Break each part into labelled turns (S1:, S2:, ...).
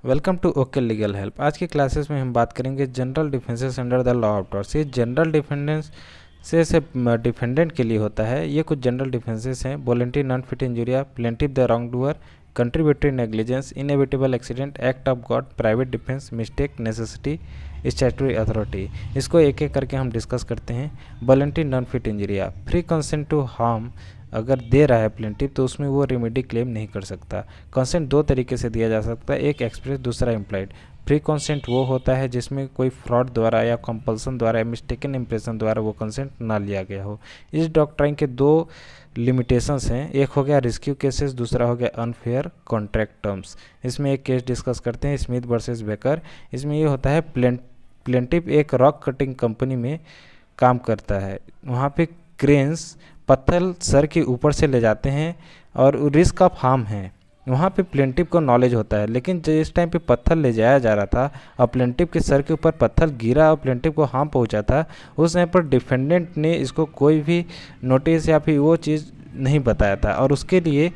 S1: Welcome to okay legal help. आज की classes में हम बात करेंगे general defences under the law of torts. ये जनरल डिफेंडेंस से डिफेंडेंट के लिए होता है। ये कुछ जनरल डिफेंसेस हैं: voluntary non fit injuria, plaintiff the wrong doer, contributory negligence, inevitable accident, act of God, private defence, mistake, necessity, statutory authority. इसको एक एक करके हम डिस्कस करते हैं। Voluntary non fit injuria, free consent to harm अगर दे रहा है प्लेंटिव तो उसमें वो रेमेडी क्लेम नहीं कर सकता। कंसेंट दो तरीके से दिया जा सकता है, एक एक्सप्रेस, दूसरा इम्प्लाइड। फ्री कंसेंट वो होता है जिसमें कोई फ्रॉड द्वारा या कंपल्सन द्वारा या मिस्टेकन इंप्रेशन द्वारा वो कंसेंट ना लिया गया हो। इस डॉक्ट्राइन के दो लिमिटेशंस हैं, एक हो गया रिस्क्यू केसेस, दूसरा हो गया अनफेयर कॉन्ट्रैक्ट टर्म्स। इसमें एक केस डिस्कस करते हैं, स्मिथ वर्सेस बेकर। इसमें ये होता है प्लेंटिव एक रॉक कटिंग कंपनी में काम करता है। वहाँ पे क्रेन्स पत्थर सर के ऊपर से ले जाते हैं और रिस्क ऑफ हार्म है। वहाँ पे प्लेंटिव को नॉलेज होता है, लेकिन जिस टाइम पे पत्थर ले जाया जा रहा था और प्लेंटिव के सर के ऊपर पत्थर गिरा और प्लेंटिव को हार्म पहुँचा था, उस टाइम पर डिफेंडेंट ने इसको कोई भी नोटिस या फिर वो चीज़ नहीं बताया था और उसके लिए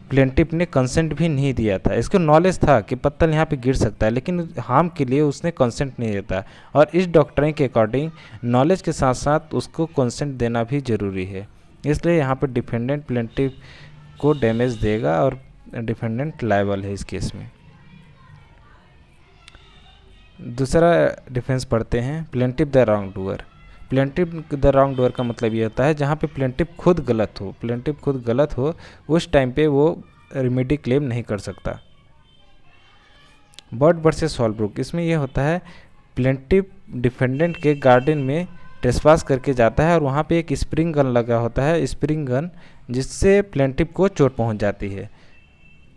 S1: प्लेंटिव ने कंसेंट भी नहीं दिया था। इसको नॉलेज था कि पत्थर यहाँ पे गिर सकता है, लेकिन हार्म के लिए उसने कंसेंट नहीं दिया था। और इस डॉक्ट्राइन के अकॉर्डिंग नॉलेज के साथ साथ उसको कंसेंट देना भी ज़रूरी है। इसलिए यहाँ पर डिफेंडेंट प्लेंटिव को डैमेज देगा और डिफेंडेंट लायबल है इस केस में। दूसरा डिफेंस पढ़ते हैं, plaintiff the wrong doer. Plaintiff the wrong doer का मतलब ये होता है जहाँ पे प्लेंटिव खुद गलत हो, प्लेंटिव खुद गलत हो, उस टाइम पे वो रेमेडी क्लेम नहीं कर सकता। बर्ड वर्सेस सॉल्ब्रुक, इसमें ये होता है प्लेंटिव डिफेंडेंट के गार्डन में ट्रेसपास करके जाता है और वहाँ पे एक स्प्रिंग गन लगा होता है, स्प्रिंग गन, जिससे प्लेंटिव को चोट पहुँच जाती है।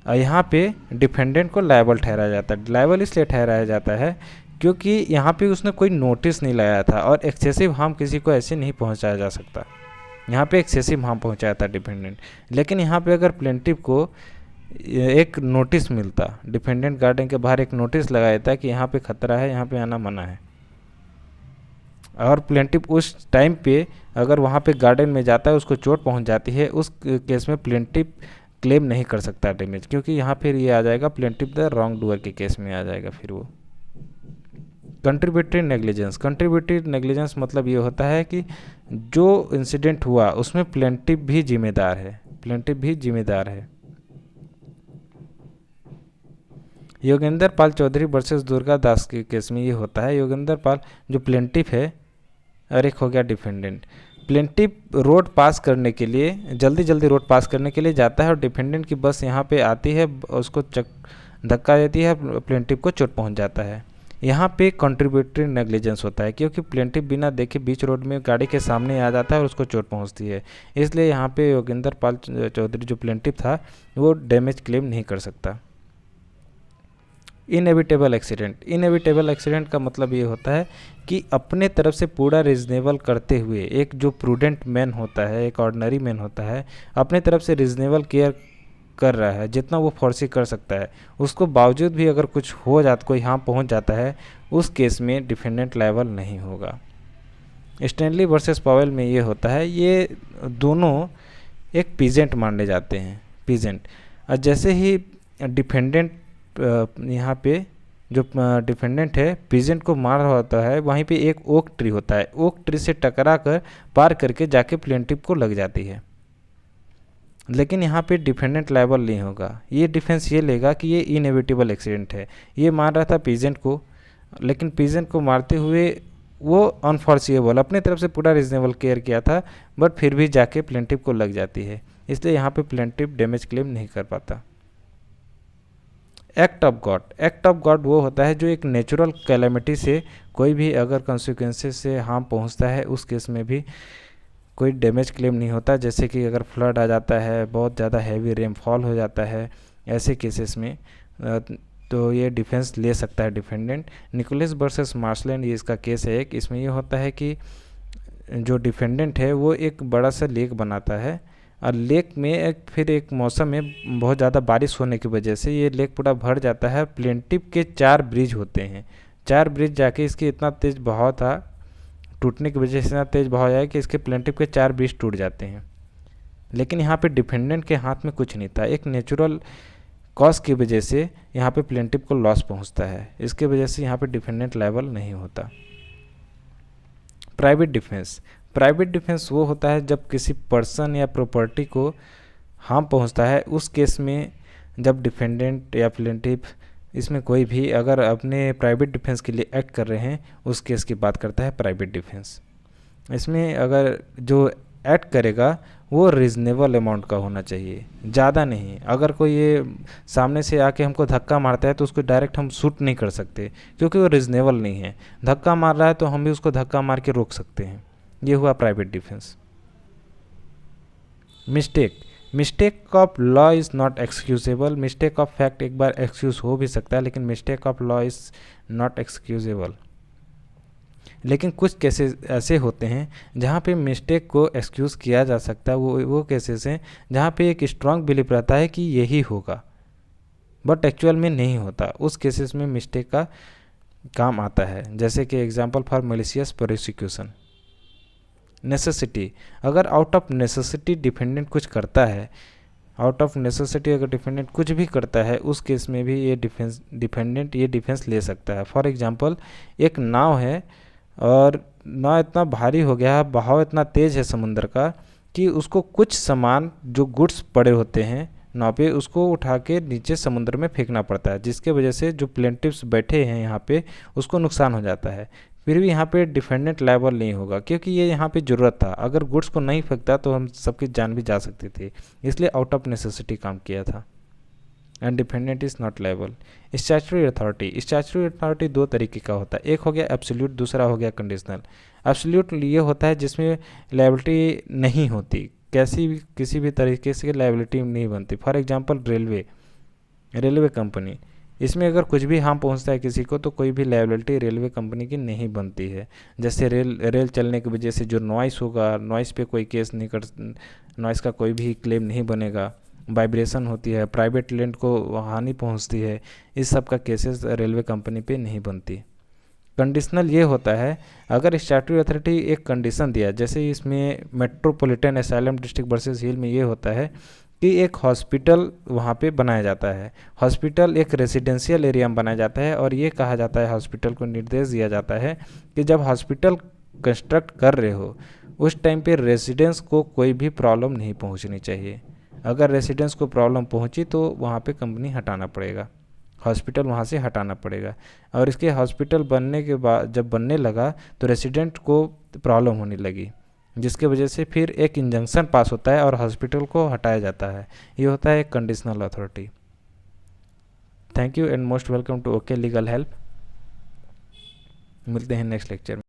S1: और यहाँ पे डिफेंडेंट को लायबल ठहराया जाता है। लायबल इसलिए ठहराया जाता है क्योंकि यहाँ पे उसने कोई नोटिस नहीं लगाया था और एक्सेसिव हार्म किसी को ऐसे नहीं पहुँचाया जा सकता। यहाँ पे एक्सेसिव हार्म पहुँचाया था डिफेंडेंट, लेकिन यहाँ पे अगर प्लेंटिव को एक नोटिस मिलता, डिफेंडेंट गार्डन के बाहर एक नोटिस लगाया था कि यहाँ पे खतरा है, यहाँ पे आना मना है, और प्लेंटिव उस टाइम पे अगर वहाँ पे गार्डन में जाता है, उसको चोट पहुँच जाती है, उस केस में प्लेंटिव क्लेम नहीं कर सकता डैमेज, क्योंकि यहाँ फिर ये आ जाएगा प्लेंटिव द रॉन्ग डूअर के केस में आ जाएगा फिर वो। कंट्रीब्यूटरी नेग्लिजेंस, कंट्रीब्यूटरी नेग्लिजेंस मतलब ये होता है कि जो इंसिडेंट हुआ उसमें प्लेंटिव भी जिम्मेदार है, प्लेंटिव भी जिम्मेदार है। योगेंद्र पाल चौधरी वर्सेस दुर्गा दास के केस में ये होता है, योगेंद्र पाल जो प्लेंटिव है और एक हो गया डिफेंडेंट। प्लेंटिव रोड पास करने के लिए, जल्दी जल्दी रोड पास करने के लिए जाता है और डिफेंडेंट की बस यहाँ पे आती है, उसको धक्का देती है, प्लेंटिव को चोट पहुँच जाता है। यहाँ पे कंट्रीब्यूटरी नेग्लिजेंस होता है क्योंकि प्लेंटिव बिना देखे बीच रोड में गाड़ी के सामने आ जाता है और उसको चोट पहुँचती है। इसलिए यहाँ पे योगेंद्र पाल चौधरी जो प्लेंटिव था वो डैमेज क्लेम नहीं कर सकता। इनएविटेबल एक्सीडेंट, इनएविटेबल एक्सीडेंट का मतलब ये होता है कि अपने तरफ से पूरा रीजनेबल करते हुए, एक जो प्रूडेंट मैन होता है, एक ऑर्डिनरी मैन होता है, अपने तरफ से रीजनेबल केयर कर रहा है जितना वो फोर्सी कर सकता है, उसको बावजूद भी अगर कुछ हो जाता, कोई यहाँ पहुँच जाता है, उस केस में डिफेंडेंट लायबल नहीं होगा। स्टैनली वर्सेस पावेल में ये होता है, ये दोनों एक पीजेंट माने जाते हैं, पीजेंट। और जैसे ही डिफेंडेंट यहाँ पे जो डिफेंडेंट है पीजेंट को मार रहा होता है, वहीं पे एक ओक ट्री होता है, ओक ट्री से टकरा कर पार करके जाके प्लेंटिव को लग जाती है, लेकिन यहाँ पे डिफेंडेंट लायबल नहीं होगा। ये डिफेंस ये लेगा कि ये इनएविटेबल एक्सीडेंट है, ये मार रहा था पीजेंट को, लेकिन पीजेंट को मारते हुए वो अनफॉर्सिएबल, अपने तरफ से पूरा रीजनेबल केयर किया था, बट फिर भी जाके प्लेंटिव को लग जाती है, इसलिए यहाँ पे प्लेंटिव डैमेज क्लेम नहीं कर पाता। Act of God, act of God वो होता है जो एक नेचुरल कैलेमिटी से कोई भी अगर कॉन्सिक्वेंसेस से हार्म पहुंचता है, उस केस में भी कोई डैमेज क्लेम नहीं होता। जैसे कि अगर फ्लड आ जाता है, बहुत ज़्यादा हैवी रेनफॉल हो जाता है, ऐसे केसेस में तो ये डिफेंस ले सकता है डिफेंडेंट। निकोलस वर्सेस मार्शलैंड ये इसका केस है एक, इसमें ये होता है कि जो डिफेंडेंट है वो एक बड़ा सा लेक बनाता है और लेक में फिर एक मौसम में बहुत ज़्यादा बारिश होने की वजह से ये लेक पूरा भर जाता है। प्लेंटिव के 4 ब्रिज होते हैं, 4 ब्रिज जाके इसकी इतना तेज़ बहाव था, टूटने की वजह से इतना तेज़ बहाव आया कि इसके प्लेंटिव के 4 ब्रिज टूट जाते हैं। लेकिन यहाँ पे डिफेंडेंट के हाथ में कुछ नहीं था, एक नेचुरल कॉज की वजह से यहाँ पे प्लेंटिफ को लॉस पहुँचता है, इसके वजह से यहाँ पे डिफेंडेंट लायबल नहीं होता। प्राइवेट डिफेंस वो होता है जब किसी पर्सन या प्रॉपर्टी को हार्म पहुंचता है, उस केस में जब डिफेंडेंट या प्लेंटिफ इसमें कोई भी अगर अपने प्राइवेट डिफेंस के लिए एक्ट कर रहे हैं, उस केस की बात करता है प्राइवेट डिफेंस। इसमें अगर जो एक्ट करेगा वो रीज़नेबल अमाउंट का होना चाहिए, ज़्यादा नहीं। अगर कोई ये सामने से आके हमको धक्का मारता है तो उसको डायरेक्ट हम शूट नहीं कर सकते, क्योंकि वो रीज़नेबल नहीं है। धक्का मार रहा है तो हम भी उसको धक्का मार के रोक सकते हैं। ये हुआ private defence. Mistake of law is not excusable. Mistake of fact एक बार एक्सक्यूज हो भी सकता है, लेकिन mistake of law is not excusable. लेकिन कुछ केसेस ऐसे होते हैं जहाँ पे मिस्टेक को एक्सक्यूज़ किया जा सकता है। वो केसेस हैं जहाँ पे एक स्ट्रांग बिलीफ रहता है कि यही होगा, बट एक्चुअल में नहीं होता। उस केसेस में मिस्टेक का काम आता है, जैसे कि example for malicious prosecution. Necessity, अगर आउट ऑफ नेसेसिटी डिफेंडेंट कुछ करता है, आउट ऑफ नेसेसिटी अगर डिफेंडेंट कुछ भी करता है, उस केस में भी ये डिफेंडेंट ये डिफेंस ले सकता है। फॉर एग्जांपल एक नाव है और नाव इतना भारी हो गया है, बहाव इतना तेज़ है समुद्र का कि उसको कुछ सामान जो गुड्स पड़े होते हैं नाव पे, उसको उठा के नीचे समुद्र में फेंकना पड़ता है, जिसके वजह से जो प्लेंटिफ्स बैठे हैं यहाँ पे उसको नुकसान हो जाता है। फिर भी यहाँ पे डिफेंडेंट लायबल नहीं होगा, क्योंकि ये यहाँ पे ज़रूरत था। अगर गुड्स को नहीं फेंकता तो हम सबकी जान भी जा सकती थी, इसलिए आउट ऑफ नेसेसिटी काम किया था। And defendant is not liable. Statutory authority दो तरीके का होता है, एक हो गया एब्सोल्यूट, दूसरा हो गया कंडीशनल। एब्सोल्यूट ये होता है जिसमें लायबिलिटी नहीं होती, किसी भी तरीके से लायबिलिटी नहीं बनती। फॉर एग्जांपल रेलवे कंपनी, इसमें अगर कुछ भी हार्म पहुंचता है किसी को तो कोई भी लायबिलिटी रेलवे कंपनी की नहीं बनती है। जैसे रेल चलने की वजह से जो नॉइस होगा, नॉइस पे कोई केस नहीं कर, नॉइस का कोई भी क्लेम नहीं बनेगा। वाइब्रेशन होती है, प्राइवेट लैंड को हानि पहुंचती है, इस सब का केसेस रेलवे कंपनी पे नहीं बनती। कंडीशनल ये होता है अगर स्टैट्यूटरी अथॉरिटी एक कंडीशन दिया, जैसे इसमें मेट्रोपॉलिटन एसाइलम डिस्ट्रिक्ट वर्सेस हिल में ये होता है कि एक हॉस्पिटल वहाँ पे बनाया जाता है। हॉस्पिटल एक रेजिडेंशियल एरिया में बनाया जाता है और ये कहा जाता है, हॉस्पिटल को निर्देश दिया जाता है कि जब हॉस्पिटल कंस्ट्रक्ट कर रहे हो उस टाइम पे रेजिडेंस को कोई भी प्रॉब्लम नहीं पहुँचनी चाहिए। अगर रेसिडेंस को प्रॉब्लम पहुंची तो वहाँ पे कंपनी हटाना पड़ेगा, हॉस्पिटल वहाँ से हटाना पड़ेगा। और इसके हॉस्पिटल बनने के बाद जब बनने लगा तो रेसिडेंट को प्रॉब्लम होने लगी, जिसके वजह से फिर एक इंजंक्शन पास होता है और हॉस्पिटल को हटाया जाता है। ये होता है एक conditional authority. Thank you and most welcome to okay legal help. मिलते हैं नेक्स्ट लेक्चर में।